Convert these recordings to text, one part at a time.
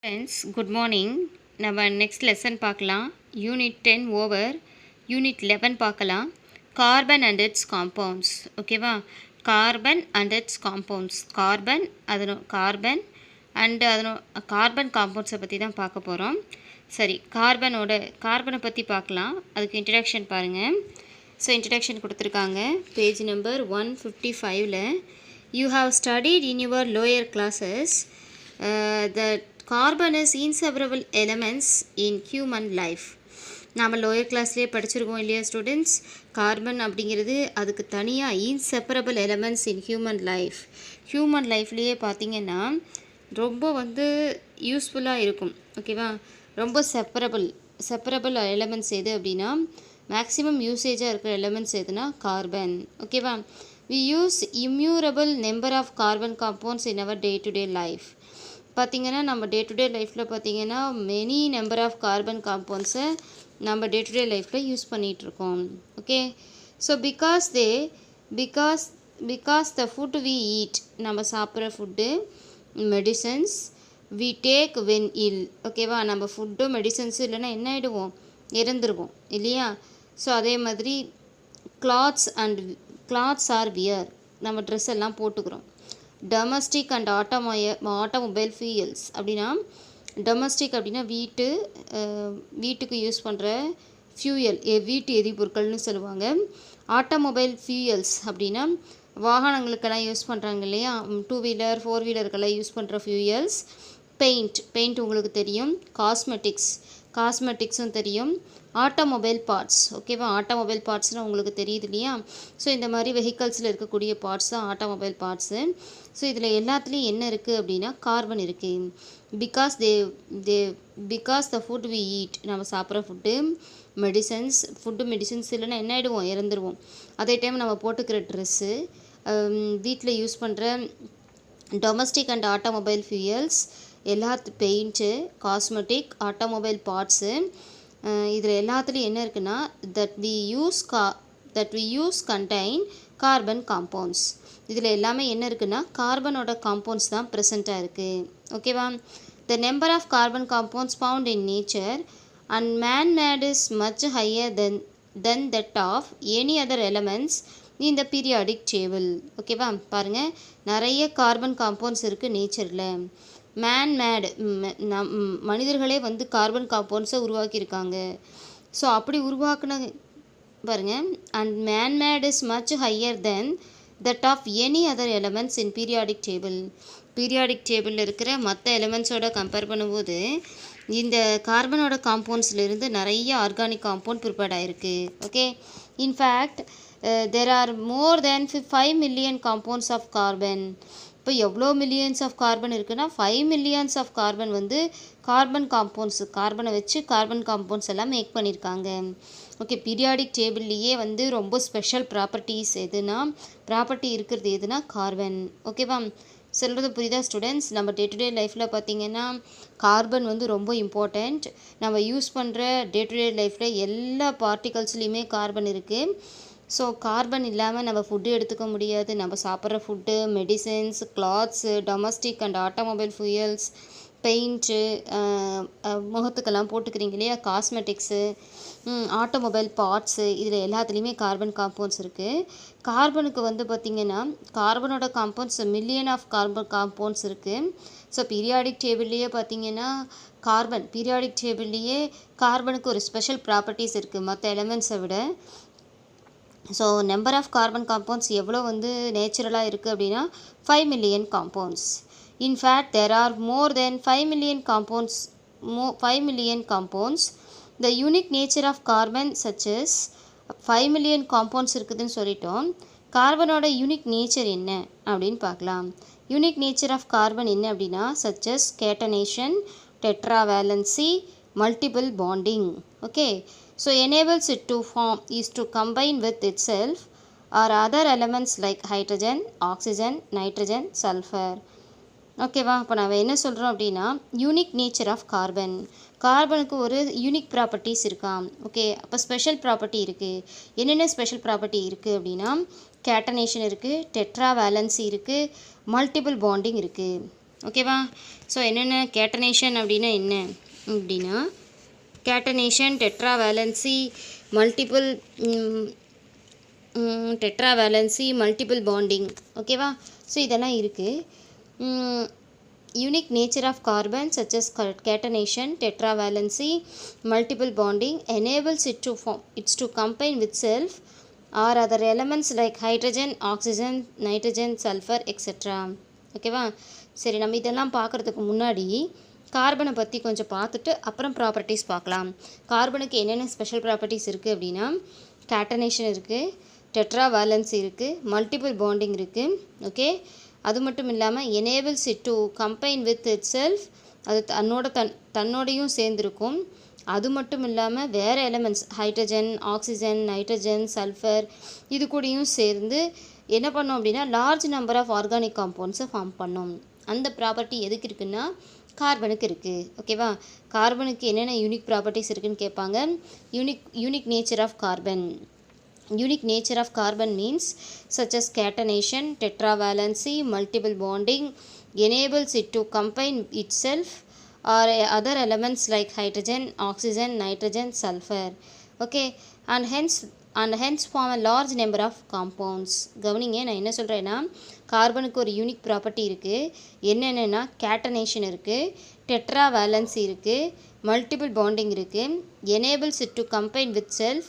Friends, good morning. நம்ம next lesson பார்க்கலாம். Unit 10 over. Unit 11 பார்க்கலாம். Carbon and its compounds. ஓகேவா? Carbon and its compounds. Carbon carbon காம்பவுண்ட்ஸை பற்றி தான் பார்க்க போகிறோம். சரி, கார்பனை பற்றி பார்க்கலாம். அதுக்கு இன்ட்ரடக்ஷன் பாருங்கள். ஸோ இன்ட்ரடக்ஷன் கொடுத்துருக்காங்க page number 155. You have studied in your lower classes that carbon is inseparable elements in human life. நாம் லோயர் கிளாஸ்லேயே படிச்சிருக்கோம் இல்லையா ஸ்டூடெண்ட்ஸ்? கார்பன் அப்படிங்கிறது அதுக்கு தனியாக இன்செப்பரபிள் எலமெண்ட்ஸ் இன் ஹியூமன் லைஃப்லேயே பார்த்திங்கன்னா ரொம்ப யூஸ்ஃபுல்லாக இருக்கும். ஓகேவா? ரொம்ப செப்பரபிள் எலமெண்ட்ஸ் எது அப்படின்னா மேக்ஸிமம் யூசேஜாக இருக்கிற எலமெண்ட்ஸ் எதுனா கார்பன். ஓகேவா? we use immeasurable number of carbon compounds in our day to day life. பார்த்திங்கன்னா நம்ம டே டு டே லைஃப்பில் பார்த்திங்கன்னா மெனி நம்பர் ஆஃப் கார்பன் காம்பவுண்ட்ஸை நம்ம டே டு டே லைஃப்பில் யூஸ் பண்ணிகிட்ருக்கோம். Okay, so because the food we eat, நம்ம சாப்பிட்ற food, medicines we take when ill. ஓகேவா? நம்ம ஃபுட்டு மெடிசன்ஸு இல்லைன்னா என்ன ஆகிடுவோம்? இறந்துருவோம் இல்லையா? ஸோ அதே மாதிரி கிளாத்ஸ் ஆர் வியர், நம்ம ட்ரெஸ் எல்லாம் போட்டுக்கிறோம். டொமஸ்டிக் அண்ட் ஆட்டோமொபைல் ஃபியூயல்ஸ் அப்படின்னா, டொமஸ்டிக் அப்படின்னா வீட்டுக்கு யூஸ் பண்ணுற ஃபியூயல், வீட்டு எரிபொருட்கள்னு சொல்லுவாங்க. ஆட்டோமொபைல் ஃபியூயல்ஸ் அப்படின்னா வாகனங்களுக்கெல்லாம் யூஸ் பண்ணுறாங்க இல்லையா? 2 வீலர் 4 வீலருக்கெல்லாம் யூஸ் பண்ணுற ஃபியூயல்ஸ். பெயிண்ட் உங்களுக்கு தெரியும். காஸ்மெட்டிக்ஸும் தெரியும். Automobile parts. ஓகேவா? ஆட்டோமொபைல் பார்ட்ஸ்னால் உங்களுக்கு தெரியுது இல்லையா? ஸோ இந்த மாதிரி வெஹிக்கல்ஸில் இருக்கக்கூடிய பார்ட்ஸ் தான் ஆட்டோமொபைல் பார்ட்ஸு. ஸோ இதில் எல்லாத்துலேயும் என்ன இருக்குது அப்படின்னா கார்பன் இருக்குது. Because the food we eat, நம்ம சாப்பிட்ற மெடிசன்ஸ் இல்லைன்னா என்ன ஆகிடுவோம்? இறந்துருவோம். அதே டைம் நம்ம போட்டுக்கிற ட்ரெஸ்ஸு, வீட்டில் யூஸ் பண்ணுற domestic and automobile fuels, paint, cosmetic, automobile parts, இதில் எல்லாத்துலேயும் என்ன இருக்குன்னா that we use contain carbon compounds. இதில் எல்லாமே என்ன இருக்குன்னா கார்பனோட காம்பவுண்ட்ஸ் தான் ப்ரெசண்ட்டாக இருக்குது. ஓகேவா? The number of carbon compounds found in nature and made is much higher then that of any other elements in the periodic table. ஓகேவா? பாருங்கள், நிறைய கார்பன் காம்பவுண்ட்ஸ் இருக்குது நேச்சரில். மனிதர்களே கார்பன் காம்பவுண்ட்ஸை உருவாக்கியிருக்காங்க. ஸோ அப்படி உருவாக்குன பாருங்கள், and made is much higher then that of any other elements in periodic டேபிளில் இருக்கிற மற்ற எலமெண்ட்ஸோட கம்பேர் பண்ணும்போது இந்த கார்பனோட காம்பவுண்ட்ஸ்லேருந்து நிறைய ஆர்கானிக் காம்பவுண்ட் ப்ரிப்பேர்ட் ஆகிருக்கு. Okay, in fact there are more than 5 million compounds of carbon. இப்போ எவ்வளோ மில்லியன்ஸ் ஆஃப் கார்பன் இருக்குன்னா 5 மில்லியன்ஸ் ஆஃப் கார்பன் கார்பன் கார்பனை வச்சு கார்பன் காம்பவுண்ட்ஸ் எல்லாம் மேக் பண்ணியிருக்காங்க. ஓகே, பீரியாடிக் டேபிள்லேயே ரொம்ப ஸ்பெஷல் ப்ராப்பர்ட்டி இருக்கிறது எதுனா கார்பன். ஓகேவா? சொல்கிறது புரியுதா ஸ்டூடெண்ட்ஸ்? நம்ம டே டு டே லைஃப்பில் பார்த்திங்கன்னா கார்பன் ரொம்ப இம்பார்ட்டண்ட். நம்ம யூஸ் பண்ணுற டே டு டே லைஃப்பில் எல்லா பார்ட்டிகல்ஸ்லேயுமே கார்பன் இருக்குது. ஸோ கார்பன் இல்லாமல் நம்ம ஃபுட்டு எடுத்துக்க முடியாது. நம்ம சாப்பிட்ற food, medicines, clothes, domestic and automobile fuels, paint, முகத்துக்கெல்லாம் போட்டுக்கிறீங்க இல்லையா? காஸ்மெட்டிக்ஸு, ஆட்டோமொபைல் பார்ட்ஸு, இதில் எல்லாத்துலேயுமே கார்பன் காம்பவுண்ட்ஸ் இருக்குது. கார்பனுக்கு பார்த்திங்கன்னா கார்பனோட compounds million of carbon compounds இருக்குது. ஸோ பீரியாடிக் டேபிள்லேயே பார்த்திங்கன்னா கார்பனுக்கு ஒரு ஸ்பெஷல் ப்ராப்பர்ட்டிஸ் இருக்குது மற்ற எலமெண்ட்ஸை விட. So number of carbon compounds எவ்வளோ நேச்சுரலாக இருக்குது அப்படின்னா 5 million compounds. In fact there are more than 5 million compounds. The unique nature of carbon சச்சஸ் 5 மில்லியன் காம்பவுண்ட்ஸ் இருக்குதுன்னு சொல்லிட்டோம். கார்பனோட யூனிக் நேச்சர் என்ன அப்படின்னு பார்க்கலாம். யூனிக் நேச்சர் ஆஃப் கார்பன் என்ன அப்படின்னா such as catenation, tetravalency, multiple bonding. Okay, so enables it to form is to combine with itself or other elements like hydrogen, oxygen, nitrogen, sulfur. ஓகேவா? இப்போ நம்ம என்ன சொல்கிறோம் அப்படின்னா யூனிக் நேச்சர் ஆஃப் கார்பனுக்கு ஒரு unique properties இருக்காம். ஓகே, அப்போ ஸ்பெஷல் ப்ராப்பர்ட்டி இருக்குது. என்னென்ன ஸ்பெஷல் ப்ராப்பர்ட்டி இருக்குது அப்படின்னா கேட்டனேஷன் இருக்குது, டெட்ராவேலன்சி இருக்குது, மல்டிபிள் பாண்டிங் இருக்குது. ஓகேவா? ஸோ என்னென்ன கேட்டனேஷன் அப்படின்னா என்ன அப்படின்னா, catenation, tetravalency, multiple tetravalency, multiple bonding. ஓகேவா? ஸோ இதெல்லாம் இருக்குது. Unique nature of carbon such as catenation, tetravalency, multiple bonding enables it to combine with self or other elements like hydrogen, oxygen, nitrogen, sulfur, etc. ஓகேவா? சரி, நம்ம இதெல்லாம் பார்க்குறதுக்கு முன்னாடி கார்பனை பற்றி கொஞ்சம் பார்த்துட்டு அப்புறம் ப்ராப்பர்ட்டிஸ் பார்க்கலாம். கார்பனுக்கு என்னென்ன ஸ்பெஷல் ப்ராப்பர்ட்டிஸ் இருக்குது அப்படின்னா, கேட்டனேஷன் இருக்குது, டெட்ராவேலன்சி இருக்குது, மல்டிபிள் பாண்டிங் இருக்குது. ஓகே, அது மட்டும் இல்லாமல் enables it to combine with itself, அது தன்னோடையும் சேர்ந்துருக்கும். அது மட்டும் இல்லாமல் வேறு elements hydrogen, oxygen, nitrogen, sulphur இது கூடயும் சேர்ந்து என்ன பண்ணோம் அப்படின்னா லார்ஜ் நம்பர் ஆஃப் ஆர்கானிக் காம்பவுண்ட்ஸை ஃபார்ம் பண்ணோம். அந்த ப்ராப்பர்ட்டி எதுக்கு இருக்குன்னா கார்பனுக்கு இருக்குது. ஓகேவா? கார்பனுக்கு என்னென்ன யூனிக் ப்ராப்பர்ட்டிஸ் இருக்குதுன்னு கேட்பாங்க. Unique nature of carbon. Unique nature of carbon means such as catenation, tetravalency, multiple bonding enables it to combine itself or other elements like hydrogen, oxygen, nitrogen, sulfur. Okay, and hence form a large number of compounds. கவனிங்க, நான் என்ன சொல்கிறேன்னா கார்பனுக்கு ஒரு unique property இருக்குது. என்னென்னா catenation இருக்குது, டெட்ராவேலன்சி இருக்குது, multiple bonding இருக்குது, enables it to combine with self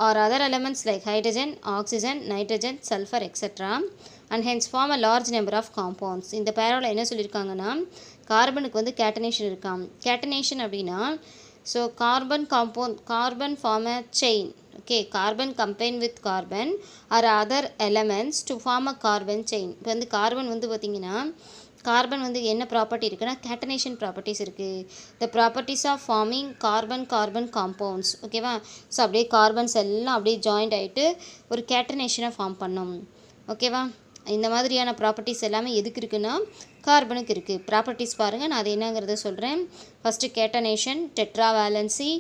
or other elements like hydrogen, oxygen, nitrogen, sulfur, etc. and hence form a large number of compounds. இந்த பேராவில் என்ன சொல்லியிருக்காங்கன்னா கார்பனுக்கு வந்து கேட்டனேஷன் இருக்காம். கேட்டனேஷன் அப்படின்னா so carbon form a chain. Okay, carbon combine with carbon or other elements to form a carbon chain. இப்போ வந்து carbon வந்து பார்த்திங்கன்னா கார்பன் வந்து என்ன ப்ராப்பர்ட்டி இருக்குன்னா கேட்டனேஷன் ப்ராப்பர்ட்டிஸ் இருக்குது. The properties of forming carbon compounds. ஓகேவா? ஸோ அப்படியே கார்பன்ஸ் எல்லாம் அப்படியே ஜாயிண்ட் ஆகிட்டு ஒரு கேட்டனேஷனை ஃபார்ம் பண்ணோம். ஓகேவா? இந்த மாதிரியான ப்ராப்பர்ட்டிஸ் எல்லாமே எதுக்கு இருக்குன்னா கார்பனுக்கு இருக்குது. ப்ராப்பர்ட்டிஸ் பாருங்கள், நான் அது என்னங்கிறத சொல்கிறேன். First catenation, tetravalency,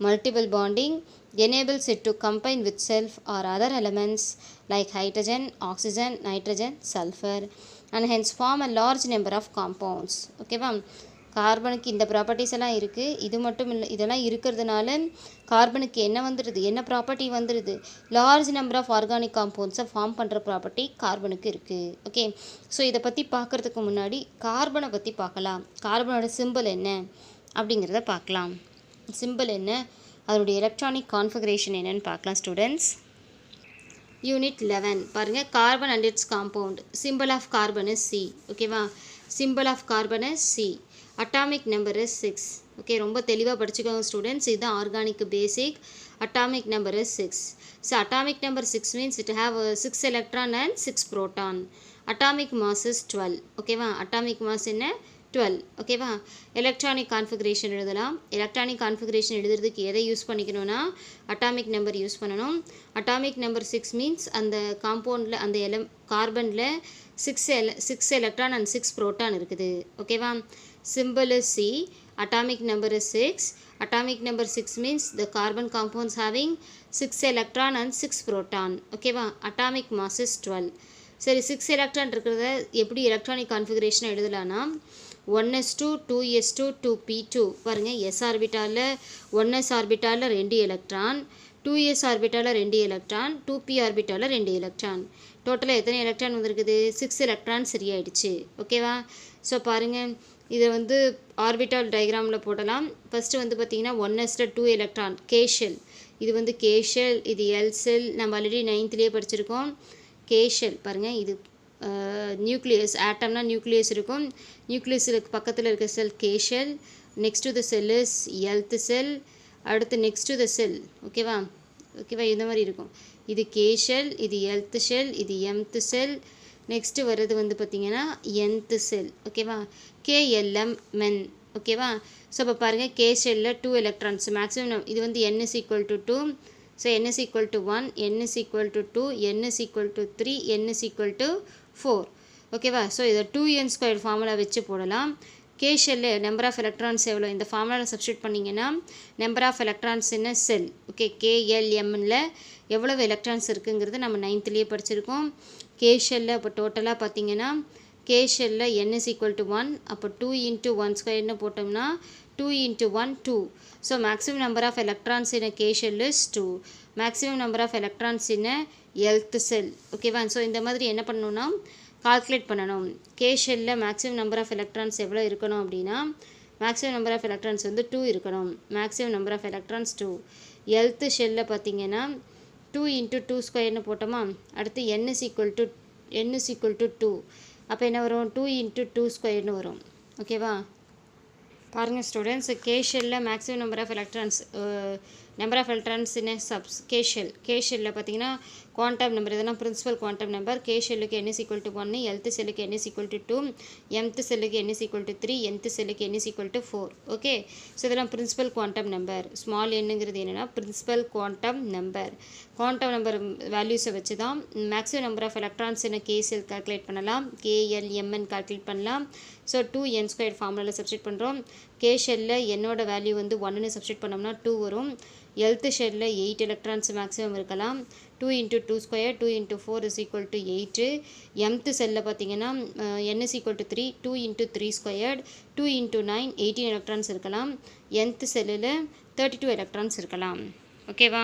multiple bonding enables it to combine with self or other elements like hydrogen, oxygen, nitrogen, sulfur and hence form a large number of compounds. ஓகேவா? கார்பனுக்கு இந்த ப்ராப்பர்ட்டிஸ் எல்லாம் இருக்குது. இது மட்டும் இல்லை, இதெல்லாம் இருக்கிறதுனால கார்பனுக்கு என்ன வந்துடுது, என்ன ப்ராப்பர்ட்டி வந்துடுது, லார்ஜ் நம்பர் ஆஃப் ஆர்கானிக் காம்பவுண்ட்ஸை ஃபார்ம் பண்ணுற ப்ராப்பர்ட்டி கார்பனுக்கு இருக்குது. ஓகே, ஸோ இதை பற்றி பார்க்குறதுக்கு முன்னாடி கார்பனை பற்றி பார்க்கலாம். கார்பனோட சிம்பிள் என்ன அப்படிங்கிறத பார்க்கலாம். சிம்பிள் என்ன, அதனுடைய எலக்ட்ரானிக் கான்ஃபிகரேஷன் என்னென்னு பார்க்கலாம் ஸ்டூடெண்ட்ஸ். யூனிட் 11 பாருங்கள், carbon and its compound. Symbol of carbon is C. ஓகேவா? Symbol of carbon is C. Atomic number is 6. Okay, ரொம்ப தெளிவாக படிச்சுக்கோங்க ஸ்டூடெண்ட்ஸ். இதுதான் organic basic. Atomic number is 6. So atomic number 6 means it have 6 electron and 6 proton. Atomic mass is 12. ஓகேவா? Atomic mass என்ன, 12. ஓகேவா? Electronic configuration எழுதலாம். Electronic configuration எழுதுறதுக்கு எதை யூஸ் பண்ணிக்கணும்னா அட்டாமிக் நம்பர் யூஸ் பண்ணணும். அட்டாமிக் நம்பர் 6 மீன்ஸ் அந்த காம்பவுண்டில் அந்த கார்பனில் 6 எலக்ட்ரான் அண்ட் 6 ப்ரோட்டான் இருக்குது. ஓகேவா? Symbol is C. Atomic number is 6. Atomic number 6 means the carbon compounds having 6 electron and 6 proton. ஓகேவா? Atomic mass is 12. சரி, 6 எலக்ட்ரான் இருக்கிறத எப்படி electronic configuration எழுதலான்னா 1s2 2s2 2p2. பாருங்கள், S ஆர்பிட்டாலில் 1s ஆர்பிட்டாலில் 2 எலக்ட்ரான், 2s ஆர்பிட்டாலில் 2 எலக்ட்ரான், 2p ஆர்பிட்டாலில் 2 electron. டோட்டலாக எத்தனை எலக்ட்ரான் வந்துருக்குது, 6 எலக்ட்ரான் சரியாயிடுச்சு. ஓகேவா? ஸோ பாருங்கள், இதை வந்து ஆர்பிட்டால் டயக்ராமில் போடலாம். ஃபஸ்ட்டு வந்து பார்த்திங்கன்னா 1sல 2 எலக்ட்ரான் கே ஷெல். இது வந்து கே ஷெல், இது எல் செல். நம்ம ஆல்ரெடி 9th படிச்சிருக்கோம். கே ஷெல் பாருங்கள், இது நியூக்ளியஸ். ஆட்டம்னா நியூக்ளியஸ் இருக்கும். நியூக்ளியஸுக்கு பக்கத்தில் இருக்க shell K shell. Next to the shell is L shell. அடுத்து நெக்ஸ்ட் டு த செல். ஓகேவா? இந்த மாதிரி இருக்கும். இது கே ஷெல், இது எல்த் ஷெல், இது எம்த் செல். நெக்ஸ்ட்டு வர்றது வந்து பார்த்திங்கன்னா nth செல். ஓகேவா? கேஎல்எம் மென். ஓகேவா? ஸோ இப்போ பாருங்கள், கே ஷெல்லில் 2 எலக்ட்ரான்ஸ் மேக்ஸிமம். இது வந்து n is equal to 2. So n is equal to 1, n is equal to 2, n is equal to 3, n is equal to 4. ஓகேவா? ஸோ இதை 2n² ஃபார்முலா வச்சு போடலாம். கே ஷெல்லில் நம்பர் ஆஃப் எலக்ட்ரான்ஸ் எவ்வளோ, இந்த ஃபார்முலாவில் substitute பண்ணிங்கன்னா நம்பர் ஆஃப் எலக்ட்ரான்ஸ் என்ன செல். Okay, கேஎல்எம்மில் எவ்வளவு எலக்ட்ரான்ஸ் இருக்குங்கிறது நம்ம 9th படிச்சிருக்கோம். கே ஷெல்லில் இப்போ டோட்டலாக பார்த்திங்கன்னா K ஷெல்லில் n is equal to 1, அப்போ 2 into 1 ஸ்கொயர்னு போட்டோம்னா 2 into 1 2. So maximum number of electrons in K shell is 2. Maximum number of electrons in L shell. ஓகேவா? ஸோ இந்த மாதிரி என்ன பண்ணணும்னா கால்குலேட் பண்ணணும். கே ஷெல்லில் மேக்ஸிமம் நம்பர் ஆஃப் எலக்ட்ரான்ஸ் எவ்வளோ இருக்கணும் அப்படின்னா மேக்ஸிமம் நம்பர் ஆஃப் எலக்ட்ரான்ஸ் வந்து 2 இருக்கணும். Maximum number of electrons 2. L ஷெல்லில் பார்த்தீங்கன்னா 2 into 2 ஸ்கொயர்னு போட்டோமா, அடுத்து n is equal to 2. அப்போ என்ன வரும்? 2 into 2 ஸ்கொயர்னு வரும். ஓகேவா? பாருங்கள் ஸ்டூடெண்ட்ஸ், கே ஷெல்லில் maximum number of electrons in K ஷெல்லில் பார்த்தீங்கன்னா குவாண்டம் நம்பர் இதெல்லாம் பிரின்சிபல் குவாண்டம் நம்பர். கே ஷெல்லுக்கு n is equal to 1, L செல்லுக்கு n is equal to 2, mth செல்லுக்கு n is equal to 3, nth செல்லுக்கு n is equal to 4. ஓகே, so இதெல்லாம் principal quantum number. Small என்னங்கிறது என்னென்னா principal quantum number. Quantum number வேல்யூஸை வச்சு தான் maximum number of electrons in K shell calculate பண்ணலாம். KLMN கால்குலேட் பண்ணலாம். ஸோ 2n² ஃபார்முலாவில் சப்ஸ்டிட் பண்ணுறோம். கே ஷெல்லில் என்னோட வேல்யூ வந்து 1ன்னு சப்ஸ்டிட் பண்ணோம்னா 2 வரும். எல்த் ஷெல்லில் 8 எலக்ட்ரான்ஸ் மேக்ஸிமம் இருக்கலாம். 2 into 2 square 2 into 4 is equal to 8. mth செல்லில் பார்த்தீங்கன்னா n is equal to 3, 2 into 3 squared 2 into 9 18 electrons இருக்கலாம். nth செல்லில் 32 எலக்ட்ரான்ஸ் இருக்கலாம். ஓகேவா?